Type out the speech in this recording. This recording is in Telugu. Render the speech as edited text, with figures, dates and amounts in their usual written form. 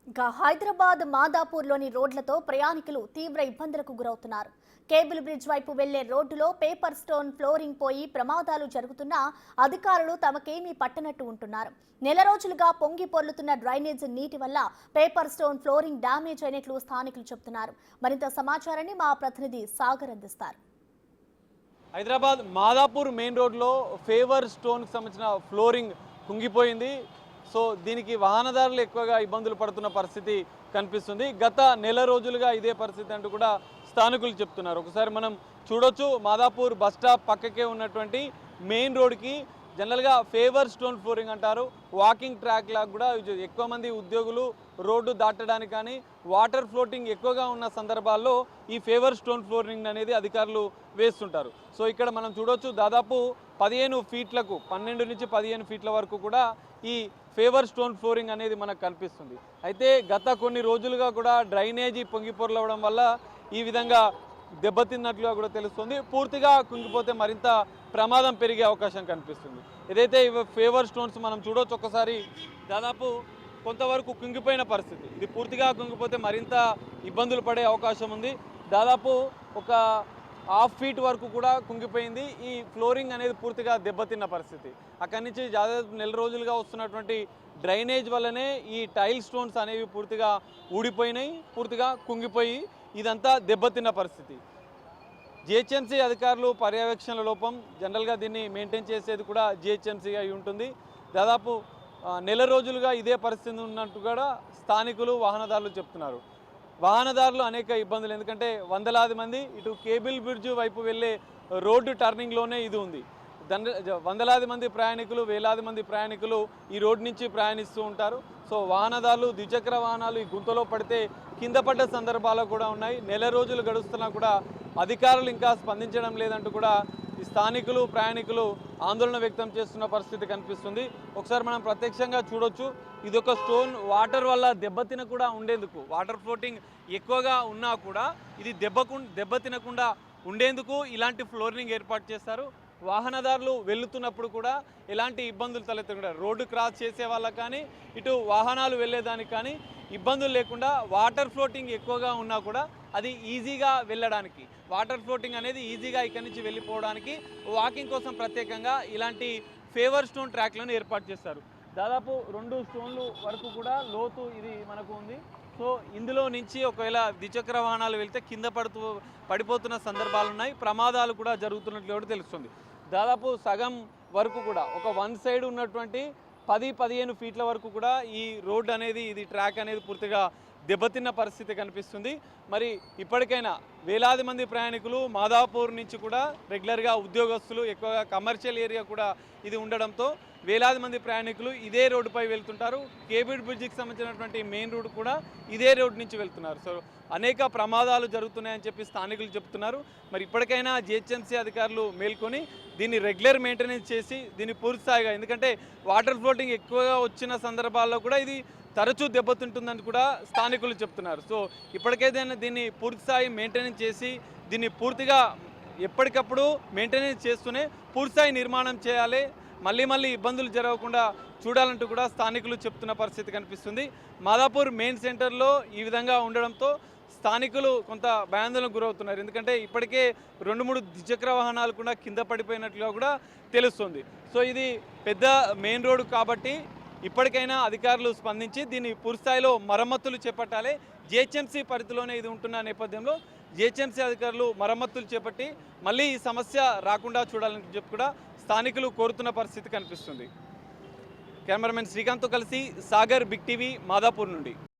హైదరాబాద్ మాదాపూర్లోని రోడ్లతో ప్రయాణికులు తీవ్ర ఇబ్బందులకు గురవుతున్నారు. కేబుల్ బ్రిడ్జ్ వైపు వెళ్లే రోడ్డులో పేపర్ స్టోన్ ఫ్లోరింగ్ పోయి ప్రమాదాలు జరుగుతున్నా అధికారులు తమకేమీ పట్టనట్టు ఉంటున్నారు. నెల రోజులుగా పొంగి పొర్లుతున్న డ్రైనేజ్ నీటి వల్ల పేపర్ స్టోన్ ఫ్లోరింగ్ డ్యామేజ్ అయినట్లు స్థానికులు చెబుతున్నారు. మరింత సమాచారాన్ని మా ప్రతినిధి సాగర్ అందిస్తారు. హైదరాబాద్ మాదాపూర్ మెయిన్ రోడ్లో ఫేవర్ స్టోన్కి సంబంధించిన ఫ్లోరింగ్ కుంగిపోయింది. సో దీనికి వాహనదారులు ఎక్కువగా ఇబ్బందులు పడుతున్న పరిస్థితి కనిపిస్తుంది. గత నెల రోజులుగా ఇదే పరిస్థితి అంటూ కూడా స్థానికులు చెప్తున్నారు. ఒకసారి మనం చూడొచ్చు, మాదాపూర్ బస్ స్టాప్ పక్కకే ఉన్నటువంటి మెయిన్ రోడ్కి జనరల్గా ఫేవర్ స్టోన్ ఫ్లోరింగ్ అంటారు. వాకింగ్ ట్రాక్ లాగా కూడా ఎక్కువ మంది ఉద్యోగులు రోడ్డు దాటడానికి కానీ వాటర్ ఫ్లోటింగ్ ఎక్కువగా ఉన్న సందర్భాల్లో ఈ ఫేవర్ స్టోన్ ఫ్లోరింగ్ అనేది అధికారులు వేస్తుంటారు. సో ఇక్కడ మనం చూడొచ్చు, దాదాపు 15 ఫీట్లకు 12 నుంచి 15 ఫీట్ల వరకు కూడా ఈ ఫేవర్ స్టోన్ ఫ్లోరింగ్ అనేది మనకు కనిపిస్తుంది. అయితే గత కొన్ని రోజులుగా కూడా డ్రైనేజీ పొంగిపొర్లవడం వల్ల ఈ విధంగా దెబ్బతిన్నట్లుగా కూడా తెలుస్తుంది. పూర్తిగా కుంగిపోతే మరింత ప్రమాదం పెరిగే అవకాశం కనిపిస్తుంది. ఏదైతే ఫేవర్ స్టోన్స్ మనం చూడొచ్చు, ఒకసారి దాదాపు కొంతవరకు కుంగిపోయిన పరిస్థితి. ఇది పూర్తిగా కుంగిపోతే మరింత ఇబ్బందులు పడే అవకాశం ఉంది. దాదాపు ఒక 1/2 ఫీట్ వరకు కూడా కుంగిపోయింది. ఈ ఫ్లోరింగ్ అనేది పూర్తిగా దెబ్బతిన్న పరిస్థితి. అక్కడి నుంచి దాదాపు నెల రోజులుగా వస్తున్నటువంటి డ్రైనేజ్ వల్లనే ఈ టైల్ స్టోన్స్ అనేవి పూర్తిగా ఊడిపోయినాయి, పూర్తిగా కుంగిపోయి ఇదంతా దెబ్బతిన్న పరిస్థితి. జిహెచ్ఎంసీ అధికారులు పర్యవేక్షణ లోపం, జనరల్గా దీన్ని మెయింటైన్ చేసేది కూడా జిహెచ్ఎంసీ అయి ఉంటుంది. దాదాపు నెల రోజులుగా ఇదే పరిస్థితి ఉన్నట్టు కూడా స్థానికులు వాహనదారులు చెప్తున్నారు. వాహనదారులు అనేక ఇబ్బందులు, ఎందుకంటే వందలాది మంది ఇటు కేబుల్ బ్రిడ్జ్ వైపు వెళ్ళే రోడ్డు టర్నింగ్లోనే ఇది ఉంది. వందలాది మంది ప్రయాణికులు, వేలాది మంది ప్రయాణికులు ఈ రోడ్డు నుంచి ప్రయాణిస్తూ ఉంటారు. సో వాహనదారులు, ద్విచక్ర వాహనాలు ఈ గుంతలో పడితే కింద పడ్డ సందర్భాలు కూడా ఉన్నాయి. నెల రోజులు గడుస్తున్నా కూడా అధికారులు ఇంకా స్పందించడం లేదంటూ కూడా ఈ స్థానికులు, ప్రయాణికులు ఆందోళన వ్యక్తం చేస్తున్న పరిస్థితి కనిపిస్తుంది. ఒకసారి మనం ప్రత్యక్షంగా చూడొచ్చు, ఇది ఒక స్టోన్ వాటర్ వల్ల దెబ్బతిన కూడా ఉండేందుకు, వాటర్ ఫ్లోటింగ్ ఎక్కువగా ఉన్నా కూడా ఇది దెబ్బతినకుండా ఉండేందుకు ఇలాంటి ఫ్లోరింగ్ ఏర్పాటు చేస్తారు. వాహనదారులు వెళ్తున్నప్పుడు కూడా ఎలాంటి ఇబ్బందులు తలెత్తకుండా, రోడ్డు క్రాస్ చేసే వాళ్ళకి కానీ ఇటు వాహనాలు వెళ్ళేదానికి కానీ ఇబ్బందులు లేకుండా, వాటర్ ఫ్లోటింగ్ ఎక్కువగా ఉన్నా కూడా అది ఈజీగా వెళ్ళడానికి, వాటర్ ఫ్లోటింగ్ అనేది ఈజీగా ఇక్కడి నుంచి వెళ్ళిపోవడానికి వాకింగ్ కోసం ప్రత్యేకంగా ఇలాంటి ఫేవర్ స్టోన్ ట్రాక్లను ఏర్పాటు చేస్తారు. దాదాపు 2 స్టోన్లు వరకు కూడా లోతు ఇది మనకు ఉంది. సో ఇందులో నుంచి ఒకవేళ ద్విచక్ర వాహనాలు వెళ్తే కింద పడిపోతున్న సందర్భాలు ఉన్నాయి, ప్రమాదాలు కూడా జరుగుతున్నట్లు కూడా తెలుస్తుంది. దాదాపు సగం వరకు కూడా ఒక 1 సైడ్ ఉన్నటువంటి 10-15 ఫీట్ల వరకు కూడా ఈ రోడ్ అనేది, ఇది ట్రాక్ అనేది పూర్తిగా దెబ్బతిన్న పరిస్థితి కనిపిస్తుంది. మరి ఇప్పటికైనా వేలాది మంది ప్రయాణికులు మాదాపూర్ నుంచి కూడా రెగ్యులర్గా ఉద్యోగస్తులు, ఎక్కువగా కమర్షియల్ ఏరియా కూడా ఇది ఉండడంతో వేలాది మంది ప్రయాణికులు ఇదే రోడ్డుపై వెళ్తుంటారు. కేబుల్ బ్రిడ్జికి సంబంధించినటువంటి మెయిన్ రోడ్ కూడా ఇదే రోడ్ నుంచి వెళ్తున్నారు. సో అనేక ప్రమాదాలు జరుగుతున్నాయని చెప్పి స్థానికులు చెప్తున్నారు. మరి ఇప్పటికైనా జిహెచ్ఎంసీ అధికారులు మేల్కొని దీన్ని రెగ్యులర్ మెయింటెనెన్స్ చేసి దీన్ని పూర్తిస్థాయిగా, ఎందుకంటే వాటర్ ఫ్లోటింగ్ ఎక్కువగా వచ్చిన సందర్భాల్లో కూడా ఇది తరచూ దెబ్బతింటుందని కూడా స్థానికులు చెప్తున్నారు. సో ఇప్పటికైతే దీన్ని పూర్తిస్థాయి మెయింటెనెన్స్ చేసి దీన్ని పూర్తిగా ఎప్పటికప్పుడు మెయింటెనెన్స్ చేస్తూనే పూర్తిస్థాయి నిర్మాణం చేయాలి, మళ్ళీ ఇబ్బందులు జరగకుండా చూడాలంటూ కూడా స్థానికులు చెప్తున్న పరిస్థితి కనిపిస్తుంది. మాదాపూర్ మెయిన్ సెంటర్లో ఈ విధంగా ఉండడంతో స్థానికులు కొంత భయాందోళనకు గురవుతున్నారు. ఎందుకంటే ఇప్పటికే 2-3 ద్విచక్ర వాహనాలు కూడా కింద పడిపోయినట్లుగా కూడా తెలుస్తుంది. సో ఇది పెద్ద మెయిన్ రోడ్డు కాబట్టి ఇప్పటికైనా అధికారులు స్పందించి దీన్ని పూర్తిస్థాయిలో మరమ్మతులు చేపట్టాలి. జిహెచ్ఎంసీ పరిధిలోనే ఇది ఉంటున్న నేపథ్యంలో జిహెచ్ఎంసీ అధికారులు మరమ్మతులు చేపట్టి మళ్ళీ ఈ సమస్య రాకుండా చూడాలని చెప్పి కూడా స్థానికులు కోరుతున్న పరిస్థితి కనిపిస్తుంది. కెమెరామెన్ శ్రీకాంత్తో కలిసి సాగర్, బిగ్ టీవీ, మాదాపూర్ నుండి.